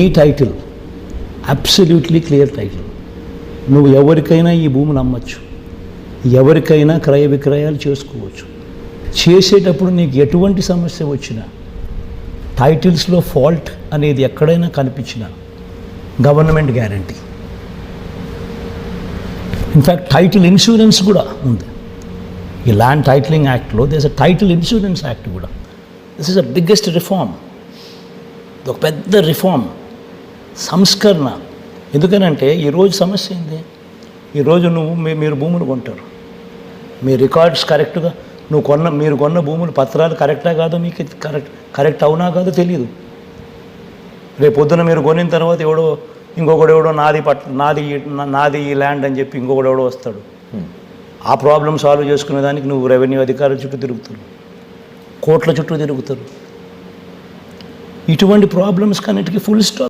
ఈ title absolutely clear title. నువ్వు ఎవరికైనా ఈ భూమిని అమ్మచ్చు, ఎవరికైనా క్రయ విక్రయాలు చేసుకోవచ్చు. చేసేటప్పుడు నీకు ఎటువంటి సమస్య వచ్చినా, టైటిల్స్లో ఫాల్ట్ అనేది ఎక్కడైనా కనిపించినా government guarantee. In fact title insurance కూడా ఉంది. ఈ ల్యాండ్ టైటిలింగ్ యాక్ట్లో does a title insurance act కూడా. This is a biggest reform. ఇది ఒక పెద్ద రిఫార్మ్, సంస్కరణ. ఎందుకనంటే ఈరోజు సమస్య ఏంది? ఈరోజు మీరు భూములు కొంటారు, మీ రికార్డ్స్ కరెక్ట్గా మీరు కొన్న భూములు పత్రాలు కరెక్టా కాదో మీకు కరెక్ట్ అవునా కాదో తెలియదు. రేపు పొద్దున మీరు కొనిన తర్వాత ఇంకొకడు నాది ఈ ల్యాండ్ అని చెప్పి ఇంకొకడు వస్తాడు. ఆ ప్రాబ్లం సాల్వ్ చేసుకునే దానికి నువ్వు రెవెన్యూ అధికారుల చుట్టూ తిరుగుతారు, కోర్టుల చుట్టూ తిరుగుతారు. ఇటువంటి ప్రాబ్లమ్స్ కన్నిటికీ ఫుల్ స్టాప్.